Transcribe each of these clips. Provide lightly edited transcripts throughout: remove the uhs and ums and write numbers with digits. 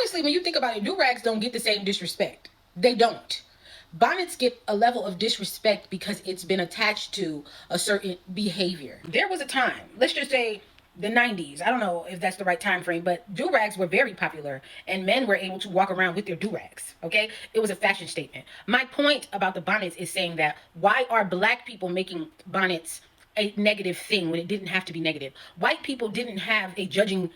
honestly, when you think about it, do-rags don't get the same disrespect. They don't. Bonnets get a level of disrespect because it's been attached to a certain behavior. There was a time, let's just say the 90s. I don't know if that's the right time frame, but do-rags were very popular and men were able to walk around with their do-rags, okay? It was a fashion statement. My point about the bonnets is saying that why are black people making bonnets a negative thing when it didn't have to be negative? White people didn't have a judging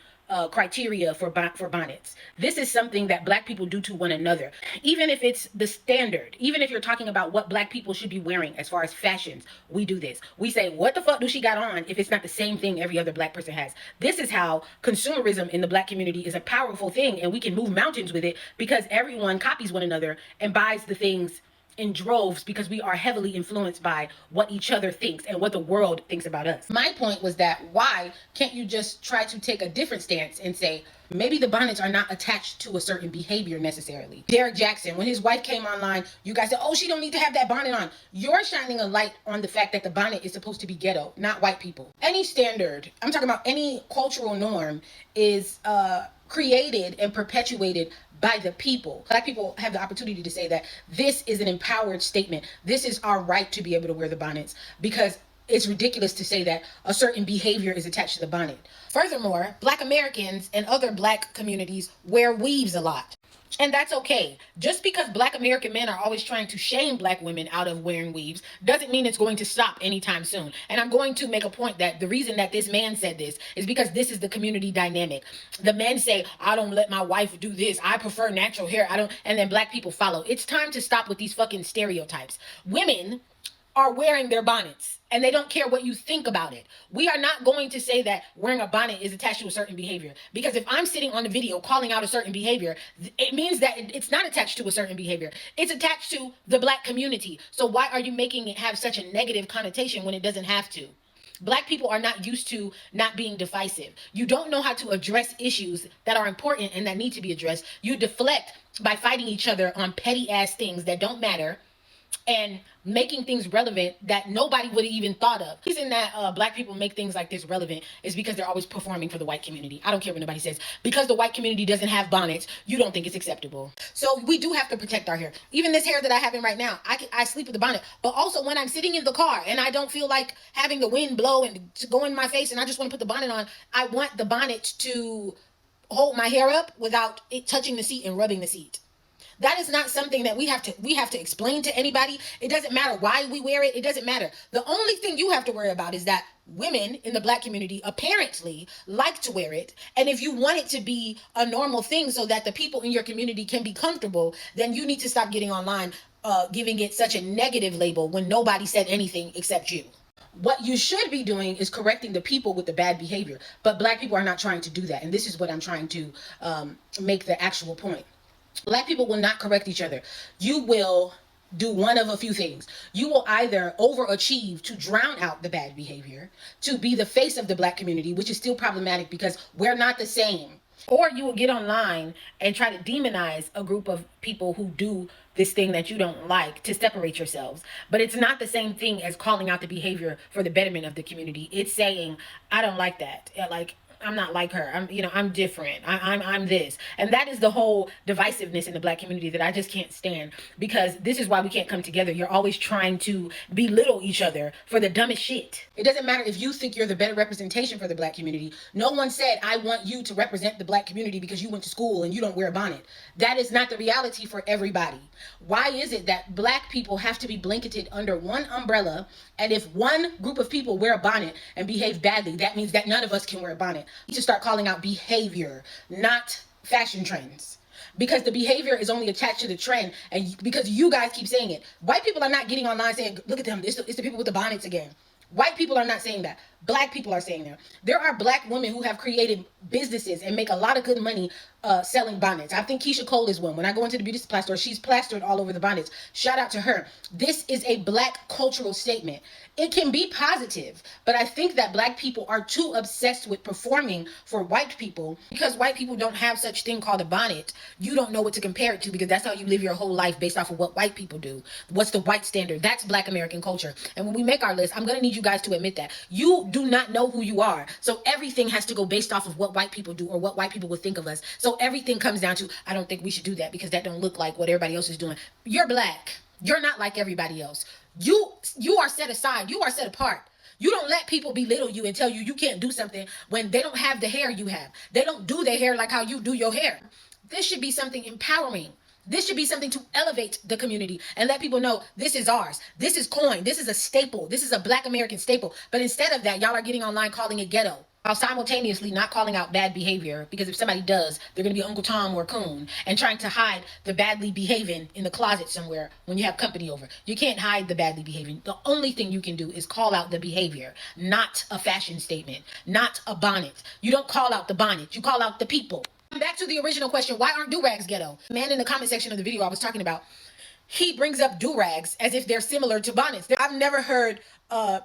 criteria for bonnets. This is something that black people do to one another. Even if it's the standard, even if you're talking about what black people should be wearing as far as fashions, we do this. We say, what the fuck do she got on if it's not the same thing every other black person has? This is how consumerism in the black community is a powerful thing, and we can move mountains with it because everyone copies one another and buys the things in droves because we are heavily influenced by what each other thinks and what the world thinks about us. My point was that why can't you just try to take a different stance and say, maybe the bonnets are not attached to a certain behavior necessarily. Derek Jackson, when his wife came online, you guys said, oh, she don't need to have that bonnet on. You're shining a light on the fact that the bonnet is supposed to be ghetto, not white people. Any standard, I'm talking about any cultural norm, is created and perpetuated by the people. Black people have the opportunity to say that this is an empowered statement. This is our right to be able to wear the bonnets, because it's ridiculous to say that a certain behavior is attached to the bonnet. Furthermore, Black Americans and other Black communities wear weaves a lot. And that's okay. Just because Black American men are always trying to shame Black women out of wearing weaves doesn't mean it's going to stop anytime soon. And I'm going to make a point that the reason that this man said this is because this is the community dynamic. The men say, I don't let my wife do this. I prefer natural hair. And then Black people follow. It's time to stop with these fucking stereotypes. Women are wearing their bonnets and they don't care what you think about it. We are not going to say that wearing a bonnet is attached to a certain behavior, because if I'm sitting on the video calling out a certain behavior, it means that it's not attached to a certain behavior. It's attached to the Black community. So why are you making it have such a negative connotation when it doesn't have to? Black people are not used to not being divisive. You don't know how to address issues that are important and that need to be addressed. You deflect by fighting each other on petty ass things that don't matter and making things relevant that nobody would have even thought of. The reason that Black people make things like this relevant is because they're always performing for the white community. I don't care what nobody says. Because the white community doesn't have bonnets, you don't think it's acceptable. So we do have to protect our hair. Even this hair that I have in right now, I sleep with the bonnet. But also when I'm sitting in the car and I don't feel like having the wind blow and to go in my face and I just want to put the bonnet on, I want the bonnet to hold my hair up without it touching the seat and rubbing the seat. That is not something that we have to explain to anybody. It doesn't matter why we wear it. It doesn't matter. The only thing you have to worry about is that women in the Black community apparently like to wear it. And if you want it to be a normal thing so that the people in your community can be comfortable, then you need to stop getting online giving it such a negative label when nobody said anything except you. What you should be doing is correcting the people with the bad behavior. But Black people are not trying to do that. And this is what I'm trying to make the actual point. Black people will not correct each other. You will do one of a few things. You will either overachieve to drown out the bad behavior, to be the face of the Black community, which is still problematic because we're not the same. Or you will get online and try to demonize a group of people who do this thing that you don't like to separate yourselves. But it's not the same thing as calling out the behavior for the betterment of the community. It's saying, I don't like that. Like, I'm not like her. I'm different. I'm this. And that is the whole divisiveness in the Black community that I just can't stand, because this is why we can't come together. You're always trying to belittle each other for the dumbest shit. It doesn't matter if you think you're the better representation for the Black community. No one said, I want you to represent the Black community because you went to school and you don't wear a bonnet. That is not the reality for everybody. Why is it that Black people have to be blanketed under one umbrella, and if one group of people wear a bonnet and behave badly, that means that none of us can wear a bonnet? We need to start calling out behavior, not fashion trends. Because the behavior is only attached to the trend, and because you guys keep saying it. White people are not getting online saying, look at them, it's the people with the bonnets again. White people are not saying that. Black people are saying that. There are Black women who have created businesses and make a lot of good money selling bonnets. I think Keisha Cole is one. When I go into the beauty supply store, she's plastered all over the bonnets. Shout out to her. This is a Black cultural statement. It can be positive, but I think that Black people are too obsessed with performing for white people. Because white people don't have such thing called a bonnet, you don't know what to compare it to, because that's how you live your whole life based off of what white people do. What's the white standard? That's Black American culture. And when we make our list, I'm going to need you guys to admit that. You do not know who you are. So everything has to go based off of what white people do or what white people would think of us. So everything comes down to, I don't think we should do that because that don't look like what everybody else is doing. You're black. You're not like everybody else. You are set aside. You are set apart. You don't let people belittle you and tell you you can't do something when they don't have the hair you have. They don't do their hair like how you do your hair. This should be something empowering. This should be something to elevate the community and let people know this is ours. This is coin. This is a staple. This is a Black American staple. But instead of that, y'all are getting online calling it ghetto, while simultaneously not calling out bad behavior, because if somebody does, they're going to be Uncle Tom or Coon, and trying to hide the badly behaving in the closet somewhere when you have company over. You can't hide the badly behaving. The only thing you can do is call out the behavior, not a fashion statement, not a bonnet. You don't call out the bonnet. You call out the people. Back to the original question, why aren't do-rags ghetto? The man in the comment section of the video I was talking about, he brings up do-rags as if they're similar to bonnets. I've never heard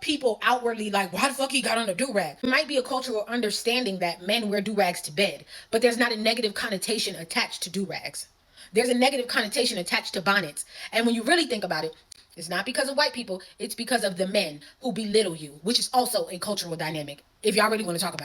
people outwardly like, why the fuck he got on a do-rag? It might be a cultural understanding that men wear do-rags to bed, but there's not a negative connotation attached to do-rags. There's a negative connotation attached to bonnets. And when you really think about it, it's not because of white people, it's because of the men who belittle you, which is also a cultural dynamic, if y'all really want to talk about it.